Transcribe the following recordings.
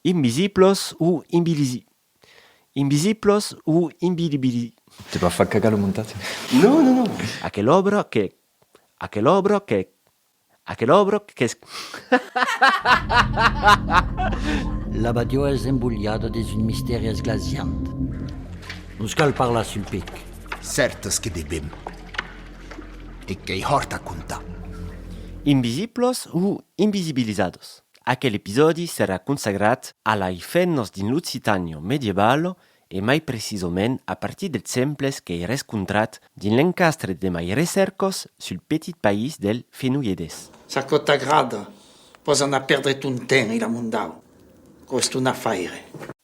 Invisiblos ou Invisiblos ou invisibili. Ti va a far cagare il montaggio? No. Aquel obro que L'abadio és embugliado des une mystérieuse glaciante. Nous cal parla sul pic. Certes que debem. E que hi horta conta. Invisiblos ou invisibilizados. Aquel episodi sarà consagrat alla ifennos din Lusitano medievalo e mai precisament a partir dels exemples que he rescontrat din l'encastre de mai recercos sul petit país del Fenouilledes. Sa cota grada, posan a perdre ton temps il amundau. Costa un affaire.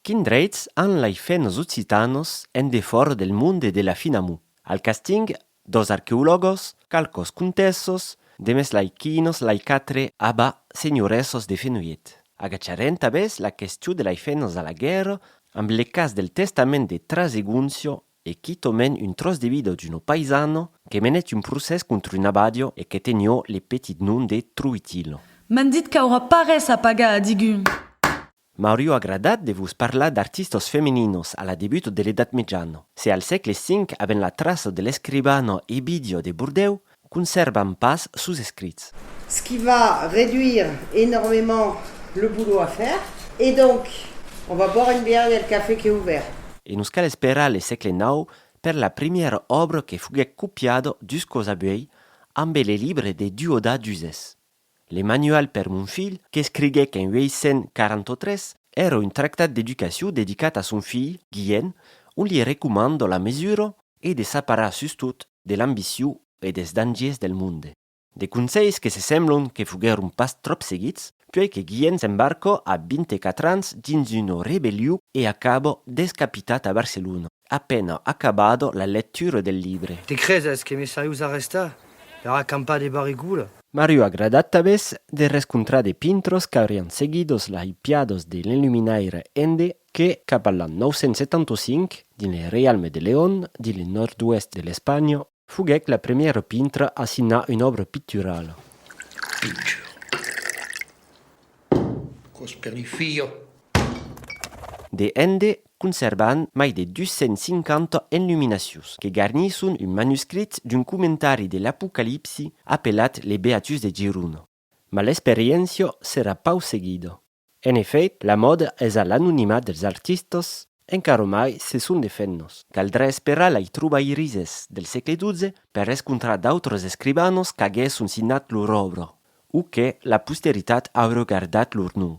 Quin dreits han la ifennos occitanos en defort del monde de la finamu. Al casting, dos archeologos, calcos contessos, demes laiquinos laicatre aba senioresos de Fenouillet. Agacciaren tabes la question de la ifennos a la guerra amb le cas del testament de Traseguncio e qui tomen un tros de vida d'un paisano que menet un procès contre un abadio e que tenio le petit nom de Truitilo. M'han dit qu'aura pas res a pagar a digun. M'hauria agradat de vos parlar d'artistos femeninos a la debut de l'edat mitjana. Se al segle V haben la traça de l'escribano Ebidio de Bourdeau, conservan pas sus escrits. Ce qui va réduire énormément le boulot à faire. Et donc, on va boire une bière, il y a le café qui est ouvert. E nus cal esperar le segle IX per la première obra que fuguec copiado d'uscos abuei amb le libre de Duoda d'Uzès. Le manual per mon fill, que escriguec en 1843, era un tractat d'educació dedicat a son fill, Guillaume, on li recomando la mesura e de separar sustut de l'ambició e des dangers del monde. De consells que se semblon que fugueron pas trop seguits, puis que Guillaume s'embarco a 24 ans dins una rebellió e acabo descapitat a Barcelona, appena acabado la lettura del libre. Te crees que me saius arrestar? Per acampar de barricula? M'hauria agradat tabes de rescontrar de pintros que haurien seguidos la hippiados de l'Illuminaire Ende que cap a l'any 975, dins le Realme de León, dins el nord-oest de l'Espanya, fuguec la première pintre a signar une obra picturale. Cos per il figlio. De Ende conservan mai de 250 enluminacions que garnisson un manuscrit d'un comentari de l'Apocalipsi appelat Les Beatus de Girona. Ma l'experiència serà pau seguida. En efecte, la moda és a l'anonimat dels artistes, encara mai se són de fennos. Caldrà esperar la trobairises del segle XII per rescontrar d'autres escribanos que haguessin signat lor obra, o que la posteritat haurà guardat lor nom.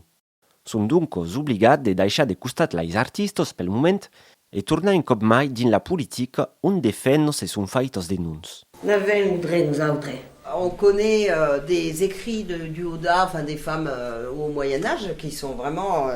Som duncos obligats de deixar de costat lais artistes pel moment e tornar un cop mai dins la politica on de fennos se són faitos de noms. N'avem voudrait nous autres. On connaît des écrits de Duoda, enfin des femmes au Moyen-Âge qui sont vraiment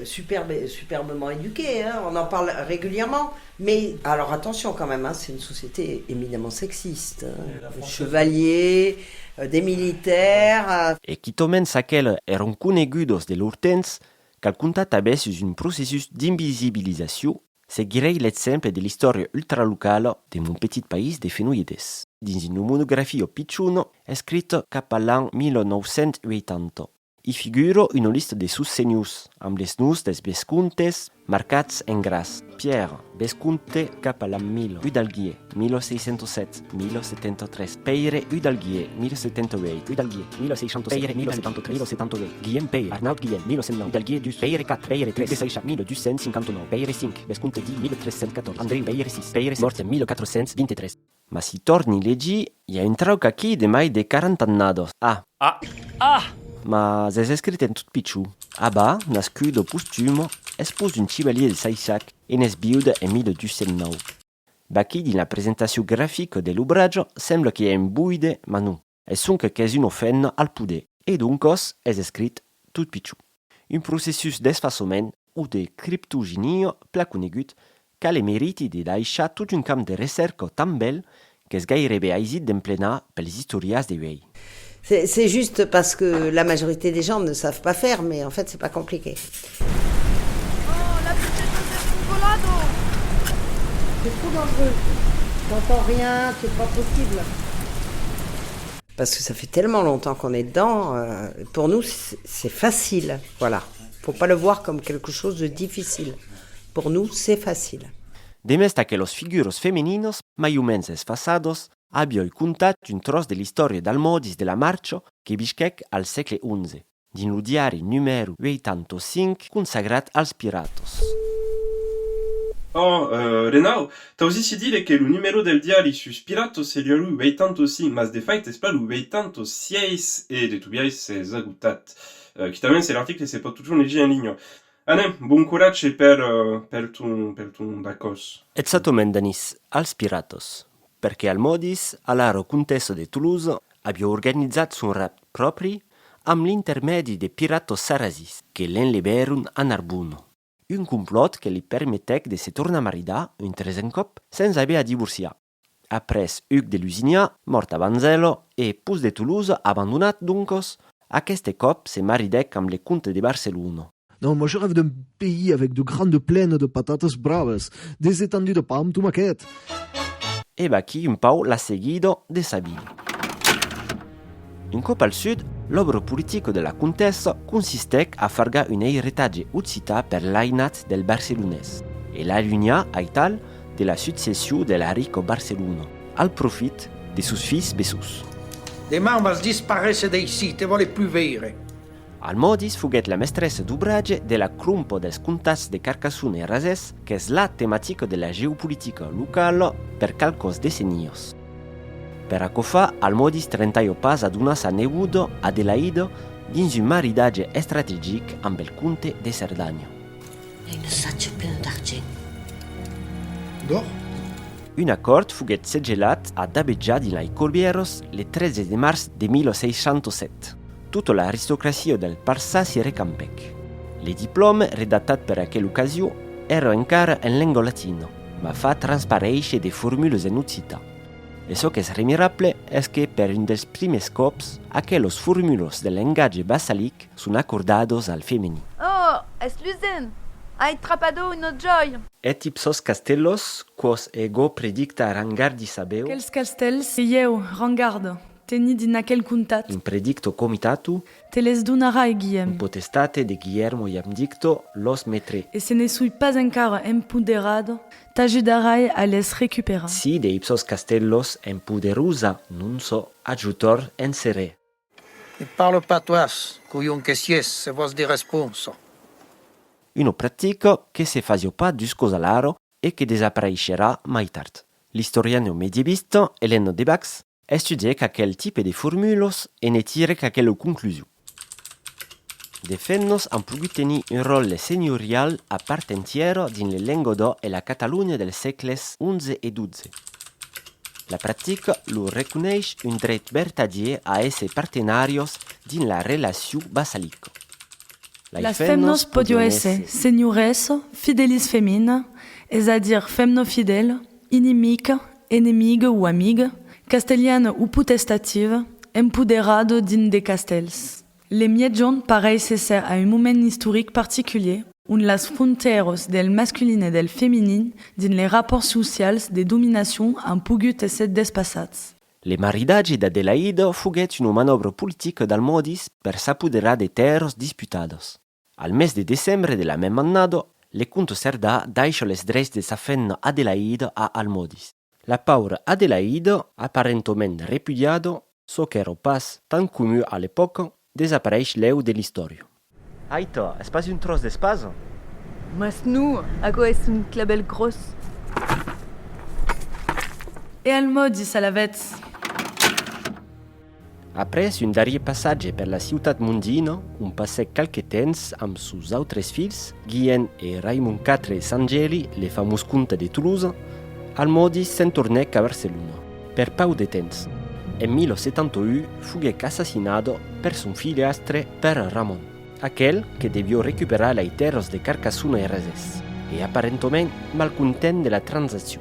superbement éduquées. Hein. On en parle régulièrement. Mais alors attention quand même, hein, c'est une société éminemment sexiste. Hein. Des chevaliers, des militaires. E qui tomen saquel eran conegudos de lor temps, cal contat tabès sus un processus d'invisibilisació, seguirei l'exemple de l'història ultralocala de mon petit país de Fenouilledes, dins una monografia pitjuna escrita cap a l'any 1980. Hi figura una lista de sus senyors, amb les noms des vescomtes marcats en gras. Pierre, vescomte cap a l'any 1000, Udalguier, 1607, 1073, Peyre, Udalguier, 1078, Udalguier, 1607, Peyre, 1073, 1078, Guillaume Peyre, Arnaud Guillaume, 1109, Udalguier 2, Peyre 4, Peyre 3, Desaixa, 1259, Peyre 5, vescomte 10, 1314, André, Peyre 6, Peyre morte 1423. Ma si torni leggi, hi ha un trauc aquí de mai de 40 annados. Ma es escrit en tot pitjor. Abba, nascudo postumo, espòs d'un chevalier de Saissac e n'es viuda en 1209. Baqui, din la presentació gràfica de l'obratge, sembla que hi ha un buide, ma non. Es sonque que és una ofenna al poder, e doncos és escrit tot pitjor. Un processus d'esfaçament o de criptogenia pla conegut qu'a le meriti de deixar tot un camp de recerca tan bel que és gairebé aisit d'emplenar pels historiats de vell. C'est juste parce que la majorité des gens ne savent pas faire, mais en fait, c'est pas compliqué. Oh, la petite de Volado. C'est trop dangereux. J'entends rien, c'est pas possible. Parce que ça fait tellement longtemps qu'on est dedans, pour nous, c'est facile, voilà. Faut pas le voir comme quelque chose de difficile. Pour nous, c'est facile. Demesta que los figuros femeninos, maiumens esfasados, abbioi contat un tros de l'istoria dal modis de la marcio che Bishkek al segle XI, din lo diari numero 85 consagrat als piratos. Oh, Renao, t'as aussi dit que le numéro del diario sus piratos è lu 85, mas de fait es pas lu 86 e de tubiais c'est agutat. Qui t'amène c'est l'article c'est pas toujours leggi en ligne. Anem, bon courage per ton dacos. Et satomen danis als piratos, perché al modis, all'aro contesto de Toulouse, abbia organizzat sun rap propri am l'intermedi de piratos sarasis, che l'enleberun a Narbonne. Un complot che li permettec de se tornar a maridar un tresen cop senza haver a divorciar. Apres Hugues de Lusignan, mort a Banzelo, e Pus de Toulouse abandonat duncos, aqueste cop se maridec amb le comtes de Barcelone. Non, moi je rêve d'un pays avec de grandes plaines de patates braves, des étendues de pommes tout maquettes. E qui un pau l'ha seguido de Sabine. Un cop al sud, l'obro politico della contessa consistec a farga un heritatge occità per l'ainat del barcelonès e l'allunia a tal de la successió de la rico Barcelona, al profit de sus fils bessus. Demà vas disparèixer d'ici, te voler plus veire. Al modis fuguet la mestressa d'obrage de la crumpo dels comtats de Carcassonne e Razès, que és la temàtica de la geopolítica local per calcos decennios. Per acofar, al modis trentaio pas a donar sa neudo Adelaide dins un maridatge estrategic amb el comte de Cerdanya. Une sache pleine d'argent. D'or? Un acord fuguet segellat a Dabejad in lai Corbieros le 13 de març de 1607. Tutta l'aristocrazia del Parsa si recampec. Le diplome redattat per aquella ocasió ero encara en lengua latino, ma fa transparèixer de formules en occità. E so que és remirable és que per un dels primers cops aquellos formulos del lengatge basalic són acordados al femení. Oh, es luzen. Ai trapado uno joy. Et ipsos castellos, quos ego predicta rangardi sabeu, Quels castells ieu, rangardo, teni din aquel cuntat, in predicto comitatu, te les donara in Guillem, potestate de Guillermo iam dicto los metre. e se ne sui pas encara empoderado, t'ajudarai a les récupérer. Si de ipsos castellos empoderusa non so adjutor en sere. Ne parle pas toas, couillon que sies, se vos di responso. Uno pratico che se fasio pas dus alaro e che desapareiscerà mai tard. L'historiano medievista Hélène de Bax estudiè qu'aquel type de formulos e ne tire qu'aquelle conclusion. De fennos han pogut tenir un rol seigneurial a part entiero din le Languedoc e la Catalunya dels segles XI e XII. La pratica lo reconeix un dret vertadier a esse partenarios din la relació basalico. Las femnos podio esse, seignoresso, fidelis femina, es a dir femno fidèle, inimica, enemiga ou amiga, castellana ou potestativa, empoderado din de castells. Les mietjon pareis ser a un moment historique particulier, on las fronteros del masculin et del feminin din les rapports socials de domination han pogut esser despassats. Le maridatge d'Adelaide fuguet una manovra politica dal modis per s'apoderar de terres disputados. Al mes de decembre de la même annado, le conte Cerdà deixa les drets de sa fenna Adelaide a Almodis. La paura Adelaide, apparentement repudiado, so che ero pas tan comú a l'epoca, desapareix leu de l'historia. Aito, es pas un tros d'espaso? Mas nous, à quoi est une clabelle grosse? Et Almodis a la vets. Après un darrier passatge per la ciutat mondina, un passec quelque temps amb sus autres fills, Guillem e Raimon IV Sangeli, le famos conte de Toulouse, Almodis se'n tornèc a Barcelona, per pau de temps. En 1071 fuguec assassinado per son fillastre Pere Ramon, aquel que debió recuperar les terres de Carcassonne e Razès, e apparentement malcontent de la transaction.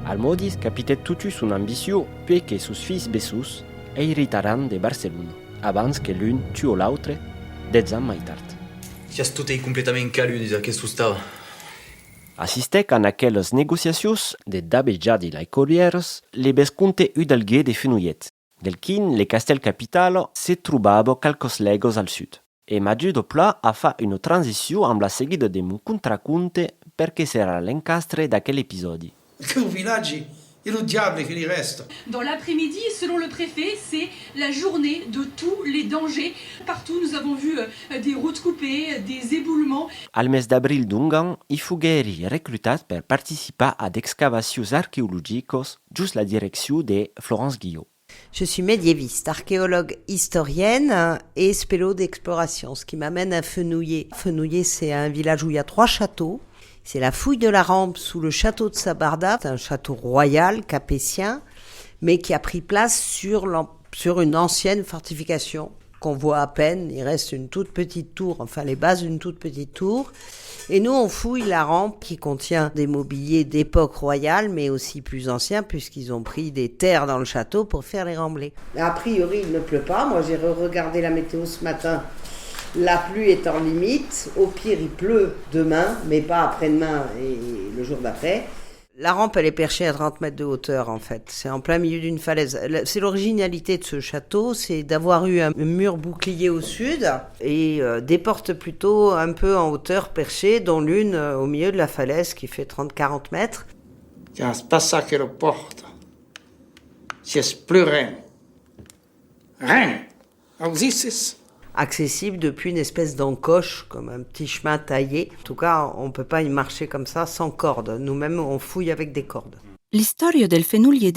Almodis capitet tutu son ambició, puis que sus fills bessus heritaran de Barcelona, abans que l'un tuò l'autre, 10 ans mai tard. Ja tot ei completament calu des aquests stava. Assistec en aquelles negociacions de Dabejad i lai Corrieres, le vesconte Udalguer de Fenouillet, del quin le castel capitalo se trobava calcos legos al sud. E m'ha doppia a fa una transizione amb la seguita de mon contracunte perché sarà l'encastre da quell'episodi. Que villaggi, et le diable qui y reste. Dans l'après-midi, selon le préfet, c'est la journée de tous les dangers. Partout, nous avons vu des routes coupées, des éboulements. Al mes d'abril d'un an, i fugueri reclutats per participar ad excavacions archeologicos just la direction de Florence Guillot. Je suis médiéviste, archéologue historienne et spélo d'exploration, ce qui m'amène à Fenouillet. Fenouillet, c'est un village où il y a 3 châteaux. C'est la fouille de la rampe sous le château de Sabarda, c'est un château royal capétien, mais qui a pris place sur une ancienne fortification qu'on voit à peine. Il reste une toute petite tour, enfin les bases d'une toute petite tour. Et nous, on fouille la rampe qui contient des mobiliers d'époque royale, mais aussi plus anciens, puisqu'ils ont pris des terres dans le château pour faire les remblais. A priori, il ne pleut pas. Moi, j'ai regardé la météo ce matin. La pluie est en limite. Au pire, il pleut demain, mais pas après-demain et le jour d'après. La rampe, elle est perchée à 30 mètres de hauteur, en fait. C'est en plein milieu d'une falaise. C'est l'originalité de ce château, c'est d'avoir eu un mur bouclier au sud et des portes plutôt un peu en hauteur perchées, dont l'une au milieu de la falaise qui fait 30-40 mètres. C'est pas ça que le porte. C'est plus rien. Rien. Auxissis. Accessible depuis une espèce d'encoche, comme un petit chemin taillé. En tout cas, on ne peut pas y marcher comme ça sans corde. Nous-mêmes, on fouille avec des cordes. L'historia del Fenouilles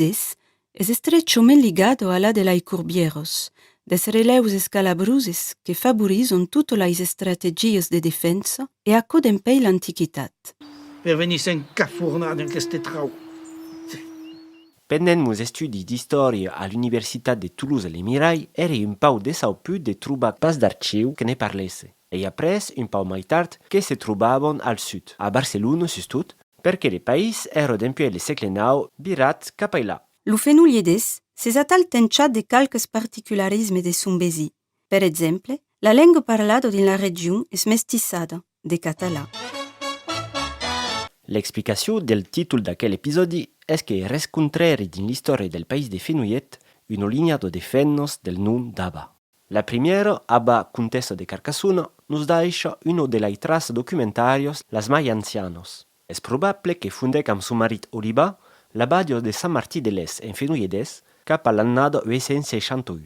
es estrechoment ligado a la de la Curbieros, des releus escalabrusis que favorisent toutes les stratégies de défense et accoden pei l'antiquitat. Per venir s'encafournar dans aquest trau. Pendent meus estudis d'història a l'Universitat de Toulouse-les-Mirailles, era un pau desauput de trobar pas d'arxiu que ne parlesse. E après, un pau mai tard, que se trobaven al sud, a Barcelona sustot, perquè le país era dempuèi le segle IX virat cap a là. Lo Fenouilles s'es atal tenchat de calques particularismes de son besi. Per exemple, la lengua parlada din la region es mestissada, de català. L'explicació del títol d'aquell episodi és que rescontreri din l'història del país de Fenouillet una línia de fennos del nom d'Aba. La primera, Aba, contessa de Carcassona, nos deixa uno de les traces documentarios las mai ancianos. És probable que fundec amb son marit Oliba l'abadio de Sant Martí de l'Es en Fenouilledes cap a l'annada 861.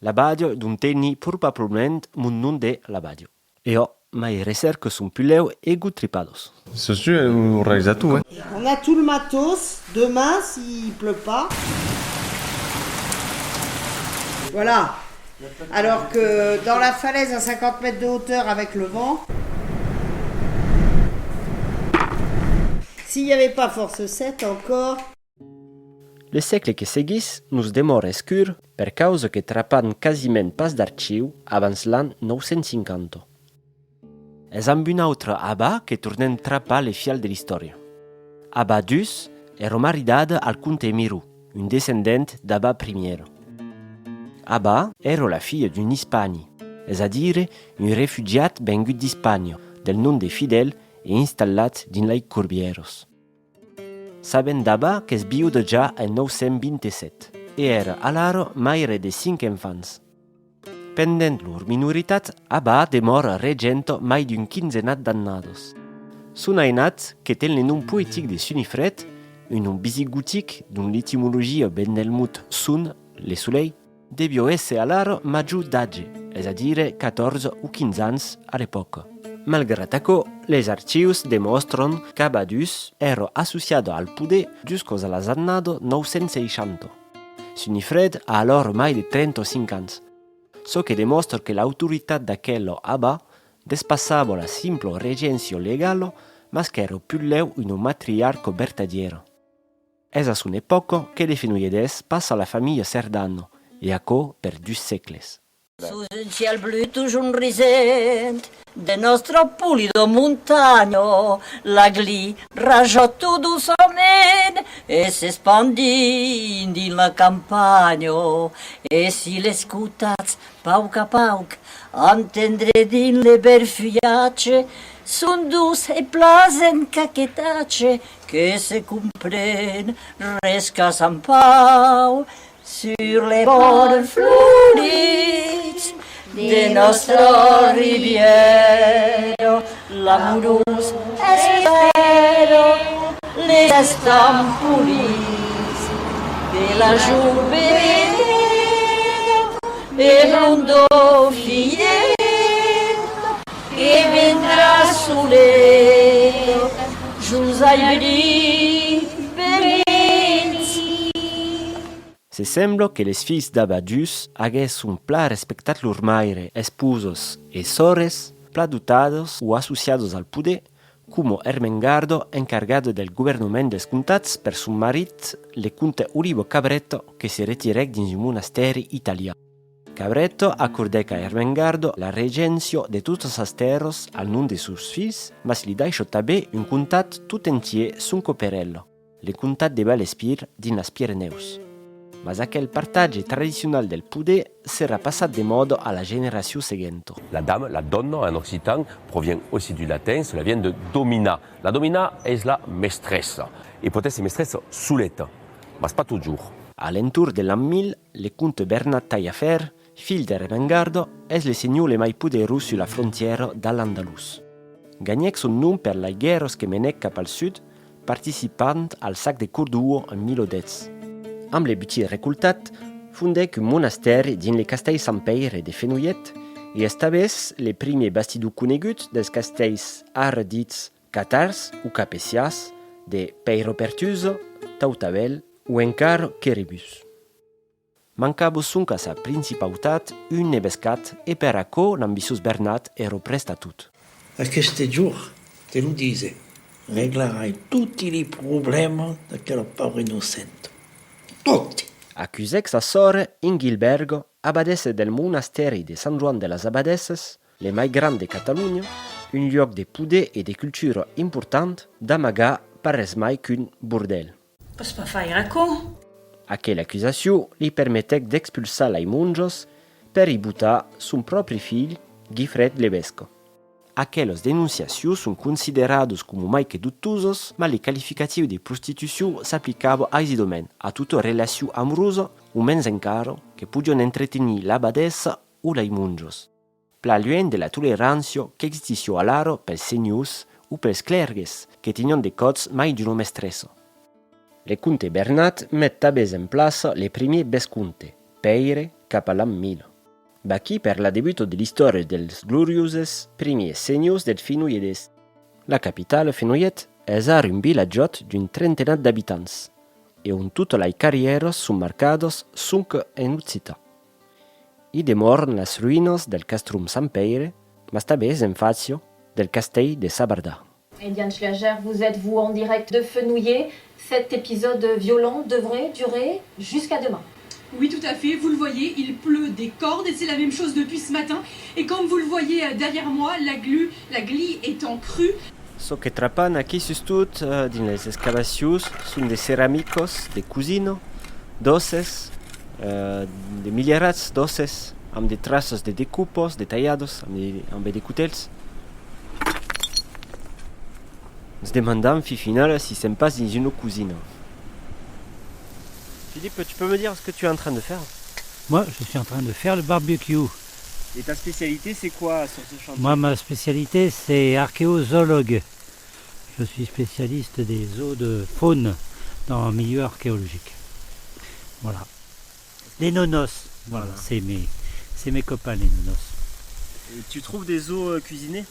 L'abadio d'un teni probablement mon nom de l'abadio. E mai recerques sunt puleu e gutripados. Sostu, ho realitzat tu, On a tout le matos. Demain, s'il pleut pas. Voilà. Alors que dans la falaise à 50 mètres de hauteur avec le vent, s'il n'y avait pas force 7 encore... Le segle que seguís nos demora escur per causa que trapan quasiment pas d'arxiu abans l'any 950. És amb un altre Aba que tornem trapar le fial de l'història. Aba Dus era maridada al comte Miru, un descendent d'Aba I. Aba era la filla d'un hispani, és a dire un refugiat vengut d'Hispània, del nom de Fidel e instal·lat dins les Curbieros. Sabem d'Aba que es viuda ja en 927 e era alaro maire de 5 infants. Pendent lor minoritat, Aba demora regento mai d'un quinzenat d'annados. Son ainat, que té le nom poètic de Sunifred, un nom bisigotic d'un l'etimologia ben del mot sun, le soleil, debió esse alaro major d'age, és a dire 14 o 15 anys a l'època. Malgrat això, les arxius demostren que Abadus era associado al poder jusqu'aux las annado 960. Sunifred ha alors mai de 35 anys, so que demostra que l'autoritat d'aquello Aba despassava la simple regencio legalo, mas que era pulleu un matriarco vertadiero. És a son epoca que de Fenouilledes passa la famiglia Serdano, e acò per 2 segles. Sous un ciel bleu toujours risent, de nostre pulido montagno, la gli raja tout doucement, et s'espandit din la campagna, et si l'escutats pauc a pauc, entendre din le berfiace, son dus e plasen caquetace, que se compren resca Sant Pau, sur les bords florits de nostro riviero, l'amorós espero, les estampulis de la juventut, e rondo fillero, que vendrà solero, jus ai benzi. Se sembla che les fills d'Abadius hagués un pla respectat lur maire, esposos e sores, pla dutados o associados al poder, como Ermengardo, encargado del gouvernement dels comtats per son marit, le conte Ulibo Cabretto, que se retirèc dins un monasteri italià. Cabretto accordèc a Ermengardo la regència de totes as terres al nom de sus fills, mas li deixò també un comtat tot entier son coperello, le comtat de Vallespir dins las Pyreneus. Mas aquel partatge tradicional del poder sera passat de moda à la génération seguente. La dame, la donna en occitan, provient aussi du latin, cela vient de domina. La domina est la mestressa, et peut-être mestressa souletta, mais pas toujours. A l'entour de l'an 1000, le comte Bernat Taillefer, fill d'Ermengardo, es le signor le mai poderus sur la frontiera dall'Andalus. Gagnèc son nom per les guerres que menèc cap al sud, participant al sac de Cordoue en 1010. Amb le butit recoltat, fundèc un monasteri dins le castell Sant Peire de Fenollet i estabès les premiers bastidors coneguts dels castells ara dits catars o capeciars de Peiro-Pertusa, Tautavel o encara Querebus. Mancava sonc a sa principautat un nevescat e per acò l'ambiciós Bernat era prest a tot. Aquest jour, te lo dice, reglerai tutti i problemi d'aquella povera innocente. Tutti. Accusèc sa sore Ingilbergo, abadessa del monasteri de Sant Joan de les Abadesses, le mai grand de Catalunya, un lloc de poder e de cultura important d'amagar parès mai qu'un bordel. Pas pas fai racó. Aquella accusació li permetèc d'expulsar lai monjos per y butar son propri fill, Guifred Levesco. Aquelles denunciacions sont considerados como mai que dubtosos, ma le qualificatius de prostitució s'aplicava a isi domen, a tota relació amorosa o mens encara que podion entretenir l'abadessa o lai monjos. Pla lluent de la tolerància que existició alaro pels senyors o pels clergues que tenion de cots mai d'una mestressa. Le comte Bernat met tabès en plaça le premier vescomte, Peire, cap a l'an 1000. Baqui per la debuto de l'història dels glorioses premiers senyors del Fenollet. La capitale Fenollet és ara un vilatjot d'un trentenat d'habitants, e on totes les carrieres són marcades sonc en occità. Hi demoren les ruïnes del castrum Sant Peire, mas també en facio del castell de Sabardà. Eliane Schlager, vous êtes vous en direct de Fenouillet. Cet épisode violent devrait durer jusqu'à demain. Oui, tout à fait. Vous le voyez, il pleut des cordes et c'est la même chose depuis ce matin. Et comme vous le voyez derrière moi, la glie est en crue. Ce que trapan aquí sustot dins les excavacions són de ceràmicos, de cusino, d'osses, de milierats d'osses, amb de traces de decupos, de tallados, amb de cutels. Ens demandam fi final si se'n passe dins une cuisine. Philippe, tu peux me dire ce que tu es en train de faire? Moi, je suis en train de faire le barbecue. Et ta spécialité, c'est quoi sur ce chantier? Moi, ma spécialité, c'est archéozoologue. Je suis spécialiste des os de faune dans le milieu archéologique. Voilà. Les nonos, voilà, c'est mes copains, les nonos. Et tu trouves des os cuisinés?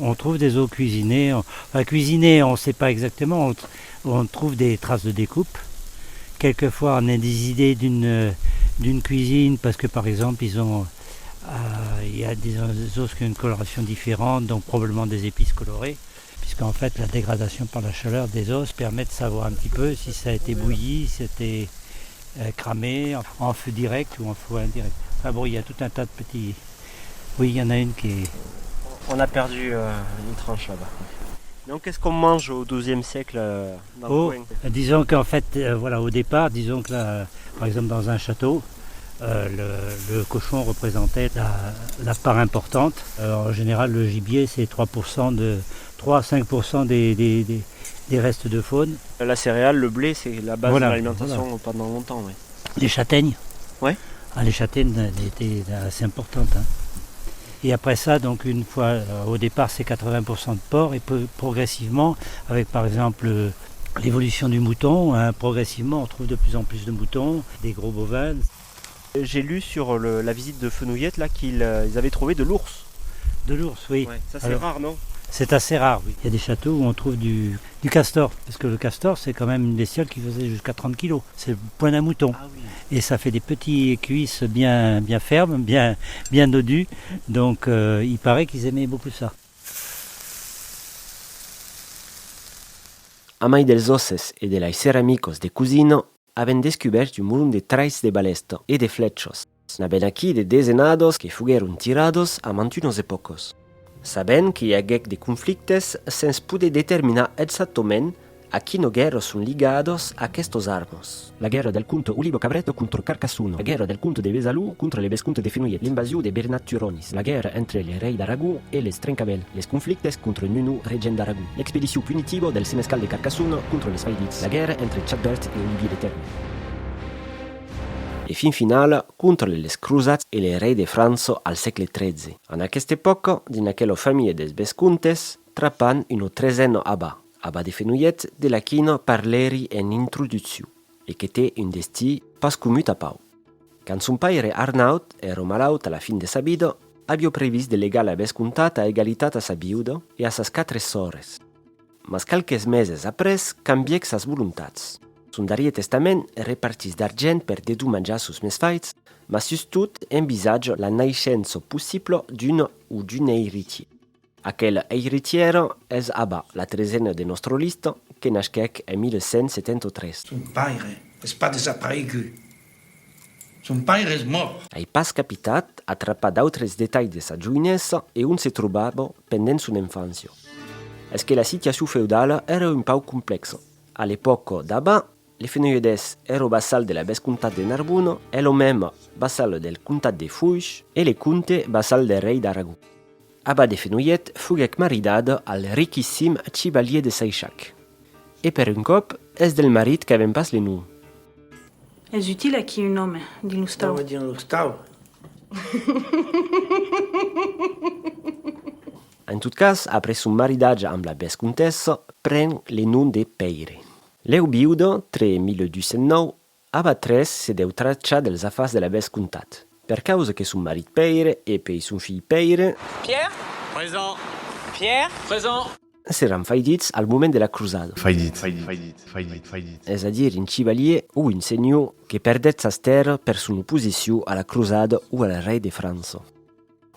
On trouve des os cuisinés. Enfin, cuisinés, on ne sait pas exactement. On trouve des traces de découpe. Quelquefois, on a des idées d'une cuisine parce que, par exemple, il y a des os qui ont une coloration différente, donc probablement des épices colorées, puisqu'en fait, la dégradation par la chaleur des os permet de savoir un petit peu si ça a été bouilli, si c'était cramé en feu direct ou en feu indirect. Enfin bon, il y a tout un tas de petits... Oui, il y en a une qui est... On a perdu une tranche là-bas. Donc qu'est-ce qu'on mange au XIIe siècle dans le coin? Disons qu'en fait, voilà, au départ, disons que là, par exemple dans un château, le cochon représentait la part importante. En général, le gibier, c'est 3 à 5% des restes de faune. La céréale, le blé, c'est la base voilà, de l'alimentation voilà. pendant longtemps. Ouais. Les châtaignes. Ouais. Les châtaignes étaient assez importantes. Et après ça, donc une fois, au départ c'est 80% de porc et progressivement, avec par exemple l'évolution du mouton, progressivement on trouve de plus en plus de moutons, des gros bovins. J'ai lu sur la visite de Fenouillette là qu'ils avaient trouvé de l'ours. De l'ours, oui. Ouais, ça c'est rare, non? C'est assez rare, oui. Il y a des châteaux où on trouve du castor, parce que le castor c'est quand même une bestiole qui faisait jusqu'à 30 kg. C'est le poids d'un mouton. Ah, oui. Et ça fait des petits cuisses bien fermes, bien dodus. Donc il paraît qu'ils aimaient beaucoup ça. Amai dels osses e de las ceramicos de cusino avaient descubert un murum de trais de balesto e de flechos. N'aben aquí de desenados que fugueron tirados a mantunos epocos. Saben que hi haguec de conflictes sens poder determinar exactament a quino guerra son ligados aquestos armos. La guerra del conte Ulibo Cabreto contro Carcassuno, la guerra del conte de Besalú contro le vesconte de Fenouillet, l'invasion de Bernat Turonis, la guerra entre les reis d'Aragó et les Trencavell, les conflictes contre Nunu, regent d'Aragó, l'expedition punitivo del senescal de Carcassuno contre les Faidits, la guerra entre Chadbert et Olivier de Terni. E fin final contro les cruzats e les reis de França al segle XIII. En aquesta època, din aquella família des vescontes, trapan un tretzeno abà de Fenouillet de la quina parleri en introducció, e que té un destí pas comut a pau. Quand son pare Arnaut era malaut a la fin de sa vida, avió previst de legar la vescontat a egalitat a sa viuda e a sas 4 sores. Mas calques meses après cambièc sas voluntats. Son darrier testament repartís d'argent per dedu manjar sus mes faits, mas sustot envisage la naixença possible d'un o d'un héritier. Aquel héritière és Abba, la trezena de nostra lista, que nasquec en 1173. Son pare és pas desaparegut. Son pare és mort. Ai pas capitat atrapar d'autres detalls de sa joinessa e on se trobava pendent son infància. És que la situació feudala era un pau complexa. A l'època d'Abba, les Fenouilledes ero vassal de la vescomtat de Narbona e lo même vassal del comtat de Foix e le comte vassal del rei d'Aragó. Abba de Fenouillet fuguec maridada al riquissim Chevalier de Seixac. E per un cop és del marit qu'avem pas le nom. És utile aquí un home, din l'Ustau. Din l'Ustau. En tot cas, après son maridatge amb la vescontessa, pren le nom de Peire. Leu viuda, tre 1209, Abba III se deu tracciar dels afars de la vescomtat. Per causa que son marit Peire e per son fill Peire... Pierre? Présent. Pierre? Présent. Seran faidits al moment de la cruzada. Faidits. És a dir, un chevalier o un senyor que perdet sas terres per son oposició a la cruzada o al rei de França.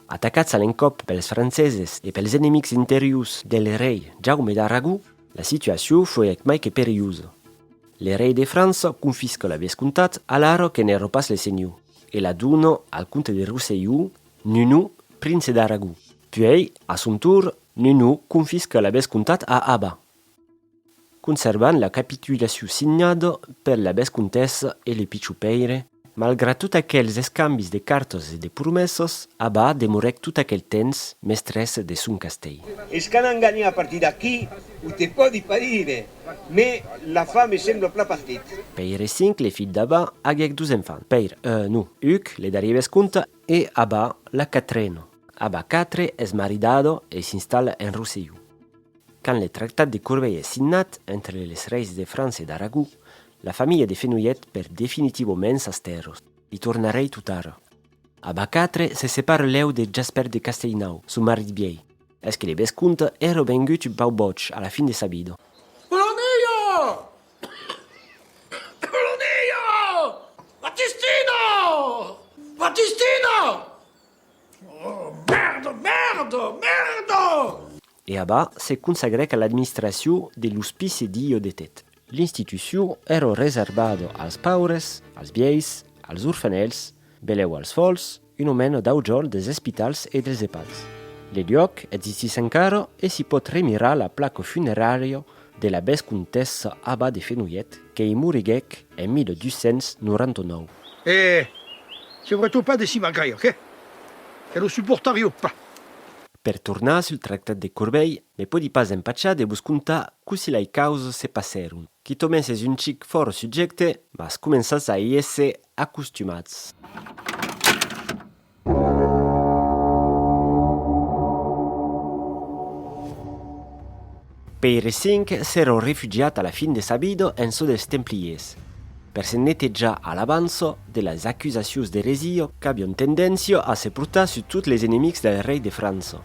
Atacats a l'encop pels franceses e pels enemics interiors del rei Jaume d'Aragó, la situació foiec mai que perillosa. Le rei de França confisca la vescomtat alaro que n'era pas le senyor e la dona al comte de Rosselló, Nunu, prince d'Aragó. Puis, a son tour, Nunu confisca la vescomtat a Abba, conservant la capitulació signada per la vescontessa e le Pichu Peire. Malgrat tot aquells escambis de cartes e de promesses, Abba demorèc tot aquell temps mestres de son castell. Es que han enganyat a partir d'aquí, ho te pot dire, mais la femme sembla pla partit. Peire V, le fill d'Abba, haguec 2 enfants. Peire, Huc, le darrier vescomte, e Abba, la quatrena. Abba IV és maridado e s'installa en Rosselló. Quand le tractat de Corbeil és signat entre les reis de França i d'Aragó, la família de Fenouillet perd definitivament sas terres. I tornarei tot ara. Abba IV se separa leu de Jasper de Castellnau, son marit viei. És que le vescomte era vengut un pau boig a la fin de sa vida. Polonio! Battistino! Oh, merda! E Abba se consagrèc a l'administració de l'Hospici Dio de Tet. L'institució era reservada als paures, als vieis, als orfanels, beleu als fols, un omen d'aujol des hospitals e dels EPADs. Le lloc existís encara e si pot remirar la placa funerària de la vescontessa Abba de Fenouillet, que hi moriguec en 1299. Surtout pas de si malgré, ok? Que lo supportario pas. Per tornar sul tractat de Corbeil, ne podi pas empatxar de vos contar così lai causes se passeron. Qui tomesses un xic fort subjecte, mas començas a y esse acostumats. Peire V s'era rifugiato alla fine di sa vita in so dels Templiers, per se netteggiare all'avanzo delle accusazioni di eresia che abbiano tendenza a se portare su tutti gli nemici del re di Francia.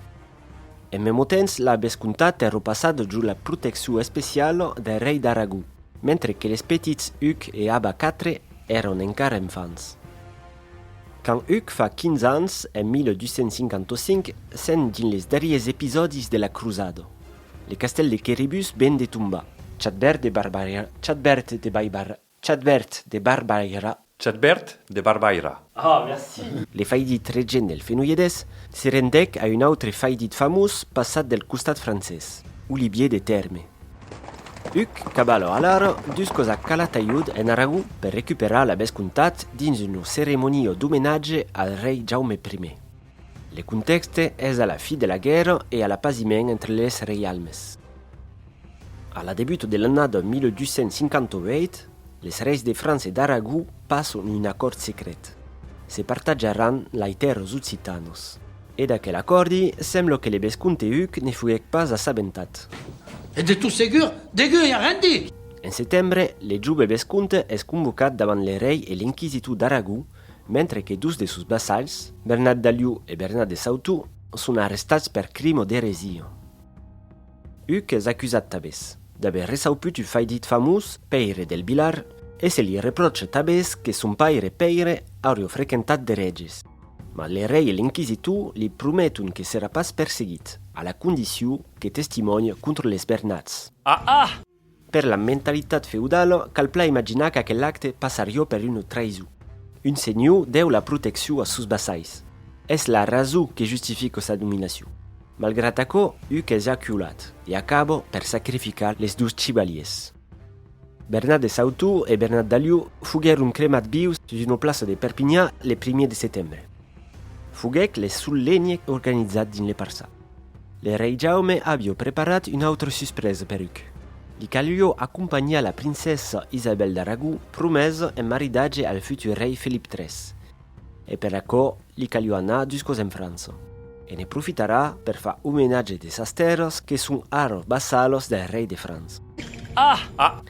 E al mesmo tempo la Bescontata era passata giù la protezione speciale del re d'Aragù, mentre che les petits Hugues e Abba IV erano ancora infants. Quand Hugues fa 15 anni, en 1255, sen din les derniers episodis de la cruzada. Le castel de Quéribus ben de tomba. Chadbert de Barbaira. Ah, merci. Le faidit regent del Fenouilledes se rendec a un autre faidit famós passat del costat francès, Olivier de Terme. Hugues cabalo alaro dus cosa calataiud en Aragù per recuperar la Bescontat dins una ceremonia d'homenatge al rei Jaume I. Le contexte és a la fi de la guerra e a l'apasiment entre les reialmes. A la debut de l'annada 1258, les reis de France e d'Aragù passen un acord secret. Se partageran lai terres occitanos. E d'aquel accordi sembla que le Besconte Hugues ne fuguec pas assabentat. Et de tout ségur, dégueu, y a rien dit. En setembre, le jove Besconte és convocat davant le rei e l'inquisitor d'Aragù, mentre que dos de sus vassalls, Bernat d'Aliu e Bernat de Sautou, són arrestats per crimo d'heresia. Hugues és accusat tabès d'haver ressauput un faidit famós, Peire del Vilar, e se li reprocha tabès que son pare Peire hauria frequentat de reges. Ma le rei e l'inquisitor li prometun que serà pas perseguit, a la condició que testimonia contra les Bernats. Per la mentalitat feudala, cal pla imaginar que aquell acte passaria per una traïció. Un senyor deu la protecció a sus vassalls. És la raó que justifica sa dominació. Malgrat això, Hugues és aculat i acaba per sacrificar les dos chevaliers. Bernat de Sautou e Bernat d'Aliu fugueren cremat vius sus una plaça de Perpinyà le 1er de setembre. Fuguec les sul legne organitzat dins le Parçà. Le rei Jaume havia preparat una altra sorpresa per Hugues. Li calia accompagnar la princesa Isabel d'Aragù, promesa en maridatge al futur rei Felip III. E per això li calia anar jusqu'os en França. E ne profitarà per far homenatge de sas terres que són ara vassalos del rei de França.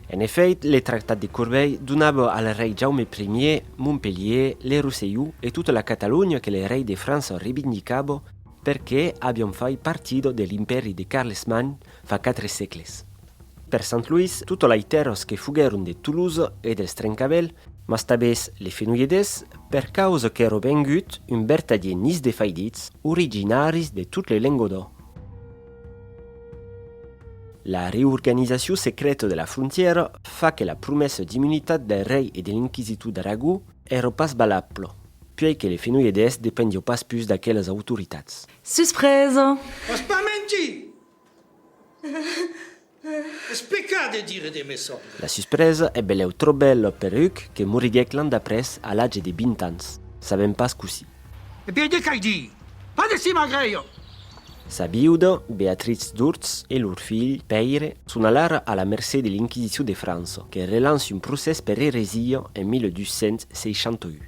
En effet, le tractat de Corbeil donava al rei Jaume I, Montpellier, le Rosselló e tutta la Catalogna che le rei de França rivendicava perché abbiano fatto partito dell'imperi de Carlesman fa 4 secles. Per Sant Louis, tutte le terres che fugueron de Toulouse e del Trencavel, ma tabès le Fenouilledes per causa che ero vengut un vertadier nis de faidits originaris de tutte le Languedoc. La riorganizzazione secreta della frontiera fa che la promessa di immunità del re e dell'inquisitor d'Aragù era pas valable, puisque les Fenouilledes dependiam pas plus d'aquelles autoritats. Surprise! Pas pas menti. Es peccat de dire des mensonges. La sorpresa è belleu tro bella per Hugues che moriguec l'an d'après a l'âge de 20 ans. Savem pas così. Et bien, de dit, pas de si magreio. Sa viuda, Beatrice d'Urz, e lor fill, Peire, sono allora alla mercé de l'Inquisizione de França, che relance un procès per eresia en 1261.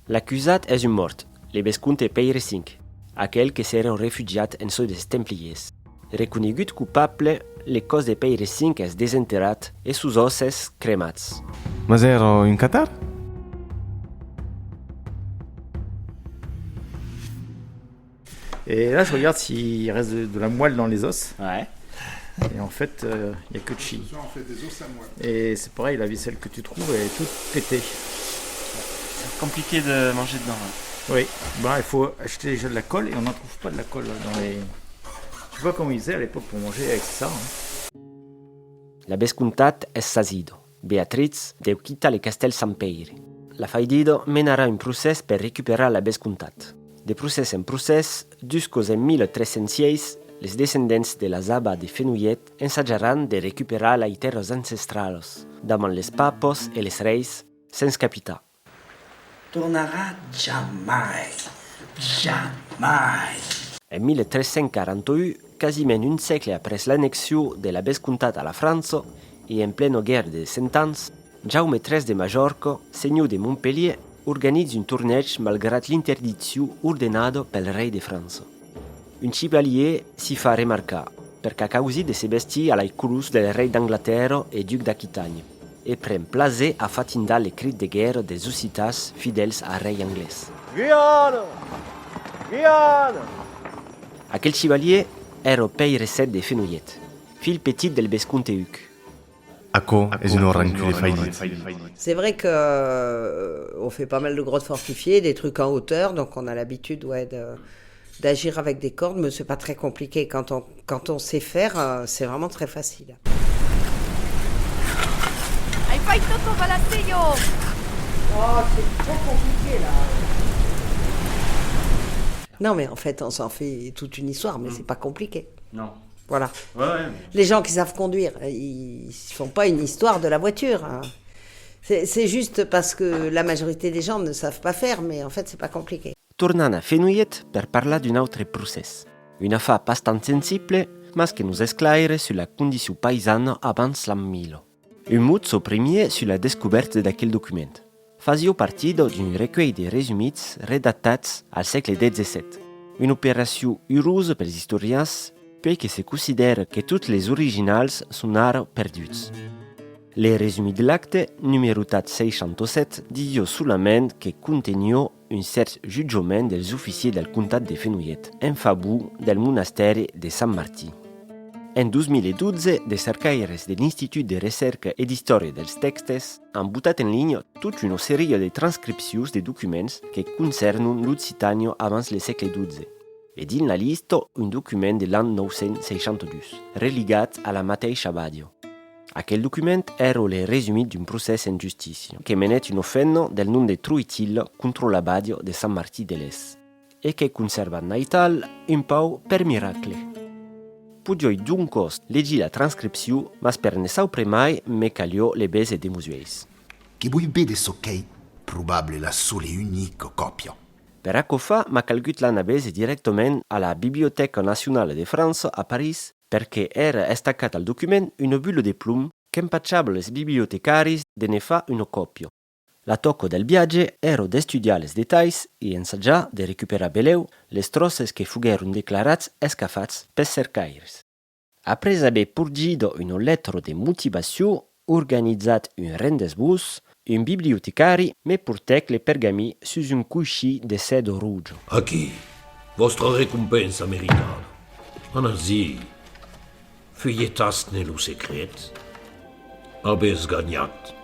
L'accusat és un mort, le Besconte Peire V, aquel que s'era refugiat en so des Templiers. Reconegut culpable, le cos de Peire V és desenterrat e sus osses cremats. Mas era en Qatar? Et là, je regarde s'il reste de la moelle dans les os. Ouais. Et en fait, il n'y a que de chi. On fait des os à moelle. Et c'est pareil, la vaisselle que tu trouves est toute pétée. C'est compliqué de manger dedans. Hein. Oui. Bon, il faut acheter déjà de la colle et on n'en trouve pas de la colle dans les... Je sais pas comment ils faisaient à l'époque pour manger avec ça. Hein. La Bescontat és sazido. Beatrice deu quitar le castel Sant Peire. La faidida menarà un procès per recuperar la Bescontat. De procès en procès, jusqu'aux en 1306, les descendents de la Zaba de Fenouillet ensagjaran de recuperar les terres ancestrales, davant les papos et les reis, sense capità. Tornarà jamais. Jamais. En 1341, quasiment un segle après l'annexió de la Bescontat a la França i en plena guerra de Cent Anys, Jaume III de Majorca, senyor de Montpellier, organitza un torneig malgrat l'interdizione ordinata pel re de França. Un chevalier si fa remarcar perché a causa de se vestir alla cruz del re d'Anglaterra e duc d'Aquitània e pren plaisir a fatindar les cris de guerre des occitans fidèles al rei anglès. Guyane! Guyane! Aquel chevalier era pei recet de Fenouillet, fil petit del vescomte Huc. Ako est une rancune faillite. C'est vrai qu'on fait pas mal de grottes fortifiées, des trucs en hauteur, donc on a l'habitude d'agir avec des cordes, mais c'est pas très compliqué. Quand on sait faire, c'est vraiment très facile. Hai fatto tutto Palacio! Oh, c'est trop compliqué là. Non, mais en fait, on s'en fait toute une histoire, mais c'est pas compliqué. Non. Voilà. Ouais. Les gens qui savent conduire, ils font pas une histoire de la voiture. Hein. C'est juste parce que la majorité des gens ne savent pas faire, mais en fait, c'est pas compliqué. Tornant a Fenouillet per parlar d'un autre procès. Une affaire bastant sensible, mas que nous esclaire sur la condition paysane abans l'an 1000. Un mot premier sur la découverte d'aquel document. Fasio partido d'un recueil de resumits redactats al segle XVII. Une opération heureuse pels historiens, puisque se considère que toutes les originals sont ara perduts. Les résumés de l'acte, numérotat 607, disaient solament que contenió un cert jugement dels officiers del comtat de Fenouillet en favor del monasteri de Sant Martí. En 2012, des cercaires de l'Institut de Recerca e d'Història dels Textes han botat en línia tota una sèrie de transcripcions de documents que concernen l'Occitània abans el segle XII. E dins la llista un document de l'any 962, religat a la mateixa abadio. Aquel document era el resumit d'un procès en justícia que menet una ofenna del nom de Troitil contra l'abadio de Sant Martí de l'Es e que conserva naital un pau per miracle. Pudioi duncos leggi la transcripció, mas per ne saupre mai me calio le bese de musueis. Che vuoi vedere so che è probabile la sola e unica copia. Per acco fa, ma calgut l'ana bese directament a la Biblioteca Nacional de França a París perché era estaccat al document una bulla de plum che empacciava les bibliotecaris de ne fa una copia. La tocco del viatge era d'estudiar les detalls e ensaggiar de recuperar beleu les trosses che fugueron declarats escafats pels cercaires. Après haver purgido una lettera de motivació, organitzat un rendezvous, un bibliotecari me portèc le pergami sus un coixí de seda rouge. Aquí, vostra recompensa meritada. Anasi, feuilletas nello secret. Habes gagnat.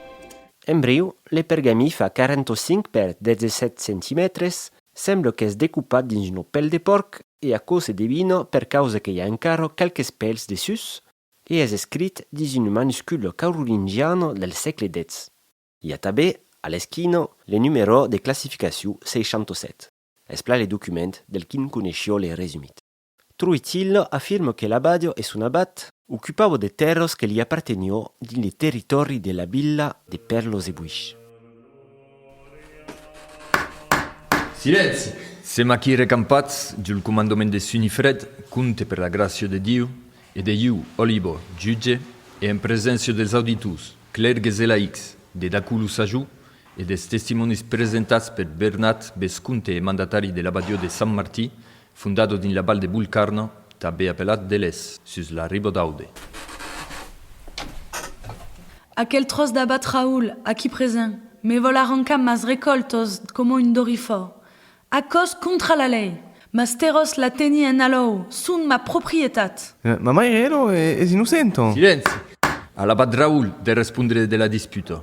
En briu, le pergami fa 45 per 17 cm, sembla que és decupat dins una pell de porc e a causa de vino per causa que hi ha encara quelques pèls de sus e és escrit dins un manuscule carolingiano del segle X. Hi ha també, a l'esquina, le numero de classificació 607. És pla le document del quin coneixio le resumit. Troitil afirma que l'abadio és un abat occupava de terres que li appartenió dins les territoris de la villa de Perlos e Buix. Silenzi! Sema qui recampats giul comandament de Sunifred, conte per la gràcia de Diu, e de Iu, Olivo, jutge, e en presència dels auditus, clergues e laics, de Daculu Sajou, e des testimonis presentats per Bernat Vescunte e mandatari de l'abadio de Sant Martí, fundato din la Val de Bulcarno, també apellat de l'Es, sus la riba d'Aude. Aquel tros d'abat Raoul, aquí present, me vol arrancar mas recoltos como un dorifor. Acos contra la lei, mas teros la teni en alou, sun ma proprietat. Ma mai ero es innocento. Silenzi! A l'abat Raoul de rispondere de la disputa.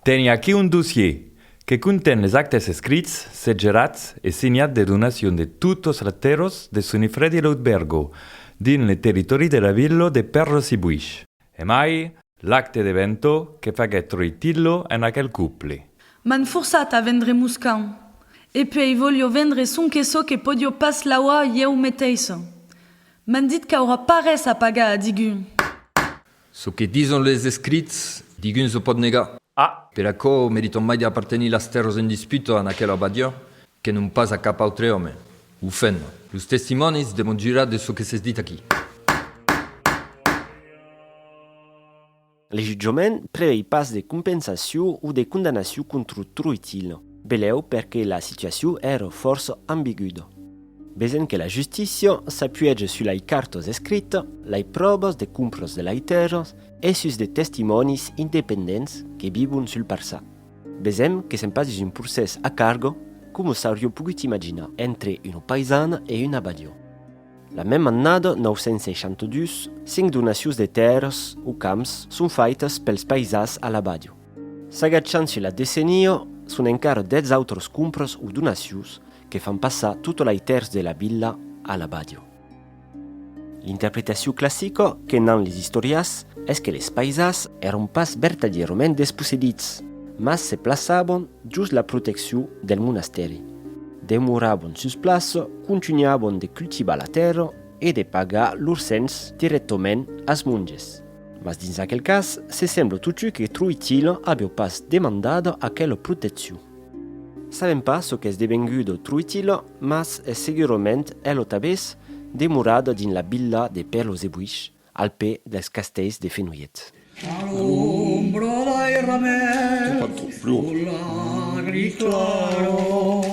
Teni aquí un dossier que contén les actes escrits, seggerats e signats de donació de tots les terres de Sunifredi e l'Albergo dins le territori de la villa de Perros i Buix. E mai l'acte d'evento che faguet Troitillo en aquel couple. M'han forçat a vendre muscan. E poi voglio vendre son queso que podio pas l'aua ieu meteissa. M'han dit qu'aura pas res a pagar a digun. So que dison les escrits, digun so pot negar. Ah! Per acco meriton mai di appartenir las terres en disputa en aquel abadio, que non pas a cap altre home. Ho fent. Los testimonis demon jurar de so que s'es dit aquí. Le jugement prevei pas de compensació o de condamnació contra Truitil, beleu perquè la situació era força ambiguda. Besen que la justícia s'appuiege sur les cartes escrites, les preuves de compres de les terres et sur des testimonis independents que vivent sul passat. Besem que se'n pas un procès a cargo, com s'hauria pogut imaginar, entre una paisana e un abadio. La même annada 962, 5 donacions de terres o camps són faites pels paisans a l'abadio. S'agachant sur la decennia, són encara 10 altres compres o donacions que fan passar toutes les terres de la villa a l'abadio. L'interpretació clàssica que n'han les historias és que les paisans eren pas verdaderament despossedits, mas se plaçaven just la protecció del monasteri. Demoraven sus place, continuaven de cultivar la terra e de pagar lors cens directament als monges. Mas dins aquell cas, se sembla tutto que Truitil abbia pas demandat aquella protecció. Sabem pas ce qu'es devengut Truitil, mas és segurament elo tabès demorada dins la villa de Perlos e Buix, al pe dels castells de Fenollet. A l'ombra dai ramets, sull'agri claro,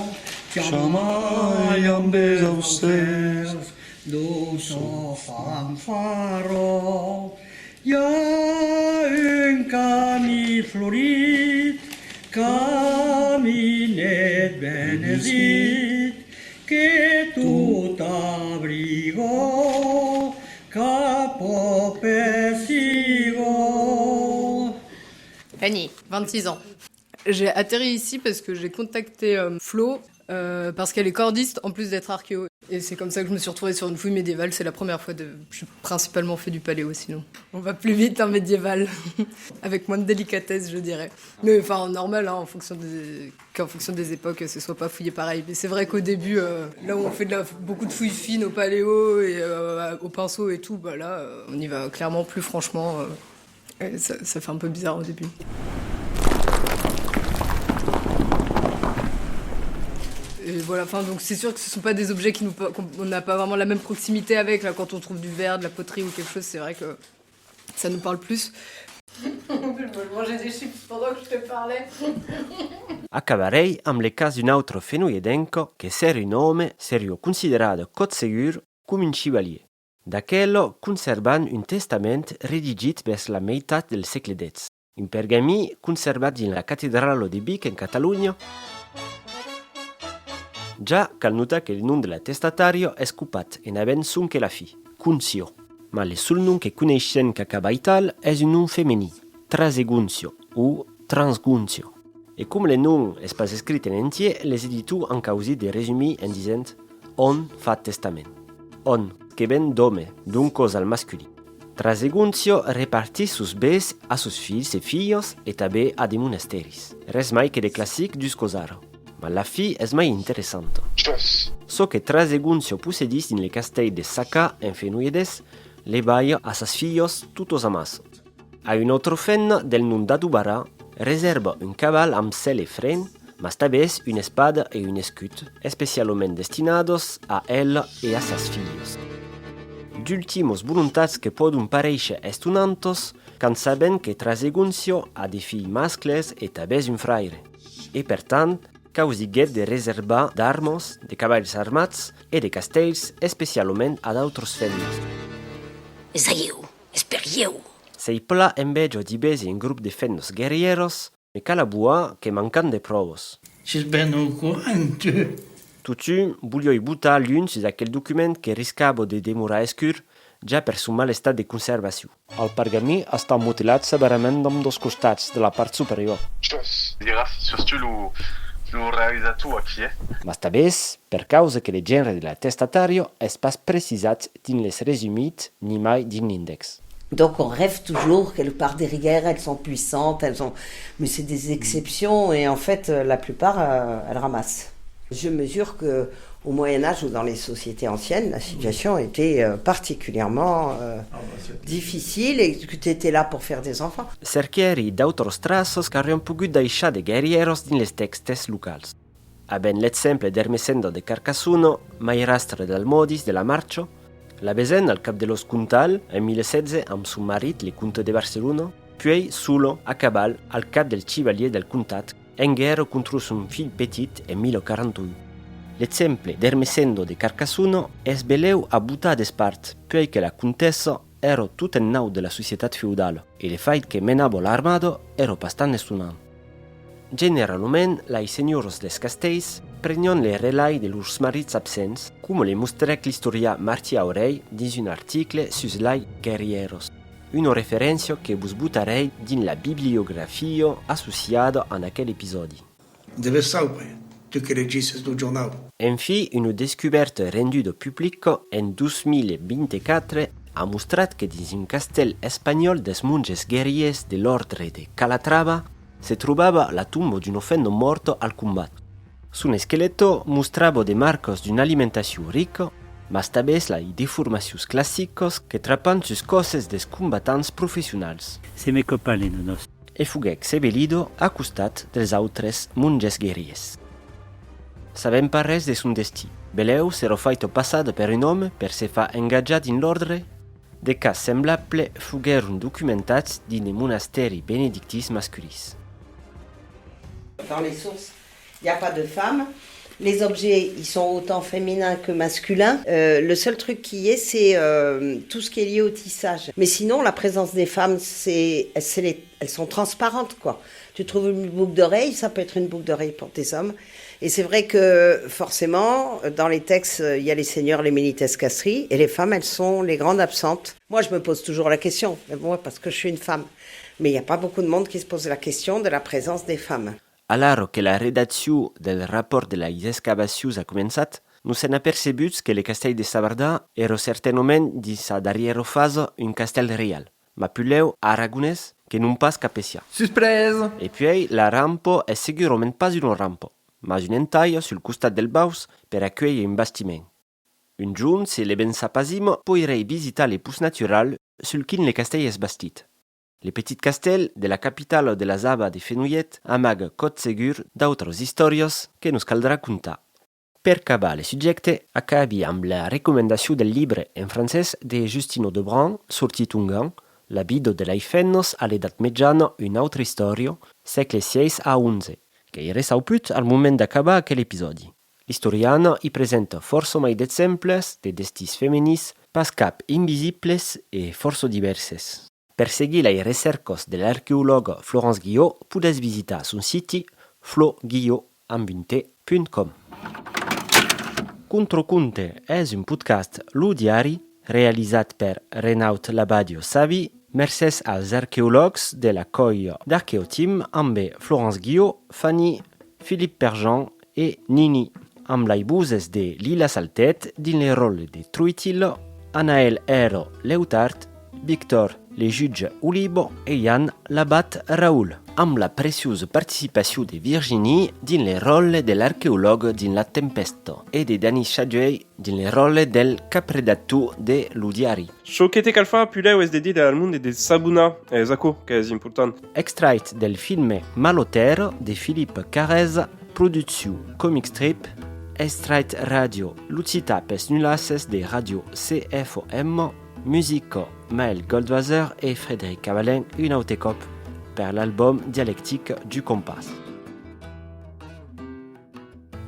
chiamai amb els aucers, d'osso fanfarro. Hi ha un camí florit, caminet benesit, que tot abrigo, cap au pessigo. Fanny, 26 ans. J'ai atterri ici parce que j'ai contacté Flo, parce qu'elle est cordiste en plus d'être archéo. Et c'est comme ça que je me suis retrouvée sur une fouille médiévale. C'est la première fois j'ai principalement fait du paléo sinon. On va plus vite en médiéval, avec moins de délicatesse je dirais. Mais enfin normal, hein, qu'en fonction des époques ce soit pas fouillé pareil. Mais c'est vrai qu'au début, là où on fait beaucoup de fouilles fines au paléo et au pinceau et tout, bah là on y va clairement plus franchement. Ça fait un peu bizarre au début. Et voilà, donc c'est sûr que ce ne sont pas des objets qu'on n'a pas vraiment la même proximité avec. Là, quand on trouve du verre, de la poterie ou quelque chose, c'est vrai que ça nous parle plus. Je mangeais des chips pendant que je te parlais. Acabarei amb le cas d'un altre fenolledenco que ser un home seria considerat cot segur com un chevalier. D'aquell conservant un testament redigit vers la meitat del segle X. Un pergamí conservat in la cattedrale de Vic en Catalunya. Già cal notar que il nom de la testatario è scopat en havent son que la fi, Cuncio, ma il sol nom que coneixen qu'acaba ital és un nom femení, Traseguncio o Transguncio. E com le nom és pas escrit en entier, les editors han causit de resumir en dient on fa testament. On, que ven d'home, d'un cos al masculí. Traseguncio repartit sus bés a sus fills e filles e també a de monasteris. Res mai que de classic dus cosaro. Ma la fi és mai interessanta. So que Traseguncio possedís in le castell de Sacà en Fenolledes, le baia a sas filles tutos amas. A un autre fenna del nom d'Adubarà reserva un caval amb sel e fren, mas tabès una espada e un escut, especialment destinados a ella e a sas filles. D'ultimos voluntats que podun pareixe estunantos, quand saben que Traseguncio ha de fills mascles e tabès un fraire. E per tant, causiguet de reservar d'armes, de cavalls armats e de castells, especialment a d'autres fennes. Esaieu, esperieu. Sei pla enveja d'ibesi un grup de fennos guerrieros, me calabua que mancan de provos. C'è ben au courant, tu. Tutu voglioi butar l'un sus aquel document que riscava de demorar escur, ja per son mal estat de conservació. El pergamí està mutilat severament amb dos costats de la part superior. Lo realizzato qui è. Mas tabès, per causa que le genere de la testatario és pas precisat din les resumits ni mai din l'index. Donc on rêve toujours que par des rigueurs, elles sont puissantes, mais c'est des exceptions et en fait la plupart elles ramassent. Je mesure que au Moyen-Âge ou dans les sociétés anciennes, la situation était particulièrement difficile et que tu étais là pour faire des enfants. Cerchieri d'autres traços qu'aurion pogut deixar de guerrieros dins les textes locals. A ben l'exemple d'Ermesenda de Carcassuno, mai rastre del modis de la marxa, la besen al cap de los Cuntal, en 1016, amb son marit, le comte de Barcelona, Puis, solo, a cabal, al cap del chevalier del comtat, en guerra contro son fill petit en 1041. L'exemple d'Ermesendo de Carcassuno es beleu a butar d'espart, puisque la contessa era tot en nau de la societat feudala e le fait que menava l'armado era bastant estunant. Generalment, les senyors dels castells prenien les relais de leurs marits absents, com le mostrèc l'historià Martí Aurell dins un article sus les guerrieros, una referència que vos botarei dins la bibliografia associada en aquell episodi. Deve saber, tu che registres do jornal. Enfin, una descoberta renduda publica en 2024 ha mostrat que dins un castell espanyol des monges guerriers de l'ordre de Calatrava se trobava la tomba d'un offendo morto al combat. Son esqueleto mostrava de marcos d'una alimentació rica, mas també les deformacions clàssiques que trapan sus cosses des combatants professionals. C'est mes copains les nonos. E fuguec sebelido a costat dels autres monges guerriers. Sabem pas res de son destí. Beleu s'era faito passar per un home per se fa engatjat in l'ordre. De cas semblable fugueron documentats dins les monasteri benedictis masculis. Dans les sources, il n'y a pas de femmes. Les objets, ils sont autant féminins que masculins. Le seul truc qui y est, c'est tout ce qui est lié au tissage. Mais sinon, la présence des femmes, elles sont transparentes, quoi. Tu trouves une boucle d'oreille, ça peut être une boucle d'oreille pour tes hommes. Et c'est vrai que, forcément, dans les textes, il y a les seigneurs, les milites castries, et les femmes, elles sont les grandes absentes. Moi, je me pose toujours la question, mais bon, parce que je suis une femme. Mais il n'y a pas beaucoup de monde qui se pose la question de la présence des femmes. Alors que la redacció del rapport de les excavacions a començat, nous hem apercebuts que le castell de Savardà era certament dins sa darriera fase un castell real, ma puleu aragonès que non pas capecià. Surprise! E puis la rampa è segurament pas una rampa, mas un entaille sul costat del baus per accueillir un bastiment. Un giorn, se le ben sapasim, poirei visitar l'epus natural sul quin le castell és bastit. Le petit castell de la capitale de la Saba de Fenollet amaga cot segur d'autres històries que nos caldrà contar. Per acabar le subjecte, acabi amb la recomanació del llibre en francès de Justino Debran, sortit un gang, La vida de les femmes a l'edat mitjana, una altra història, segle VI a XI, que hi ressauput al moment d'acabar aquell episodi. L'historiana hi presenta força mai d'exemples de destis feminis, pas cap invisibles e força diverses. Per seguir les recerques de l'arqueòloga Florence Guillot, podes visitar son siti floguillot.com. Controconte és un podcast ludiari realitzat per Renaud Labadio Savi, mercès als arqueòlegs de la colla d'Arqueoteam amb Florence Guillot, Fanny, Philippe Perjean e Nini, amb les buses de Lila Saltet dins les rôles de Truitil, Anaël Hero Leutard, Victor Le Juge Olibo e Yann Labat Raoul, amb la preciosa participació de Virginie dins le rôle de l'arqueòleg dins la tempesta e de Denis Chaduey dins le rôle del capredator de l'Udiari. Șochete calfa puleu es dedicat al monde de Sabuna, Zako, que és important. Extrait del film Maloter de Philippe Carrez, producció Comic Strip, extrait radio Lucita pes nulasses de radio CFOM, musique Maël Goldwasser et Frédéric Cavalin, une autocop per l'album Dialectique du Compas.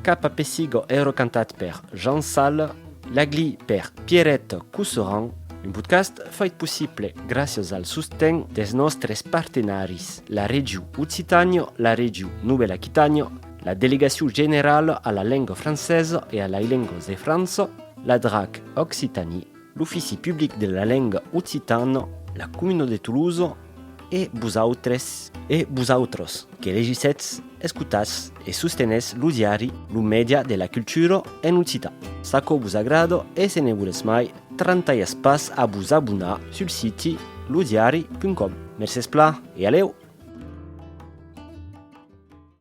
Capa Pessigo ero cantat per Jean Salle, l'agli per Pierrette Cousseran, un podcast fait possible gràcies al sostén des nostres partenaris, la Regió Occitània, la Regió Nouvelle-Aquitània, la Delegació General a la Langue Française et à la Langue de France, la DRAC Occitanie, l'Offici Public de la Langue Occitane, la Commune de Toulouse et vosaltres que legissez, escutats et sostenez l'Udiari, lo media de la cultura en Occità. Saco vos agrado e se ne voles mai, 30 pas a vos abonar sul siti l'udiari.com. Merci pla e aleu!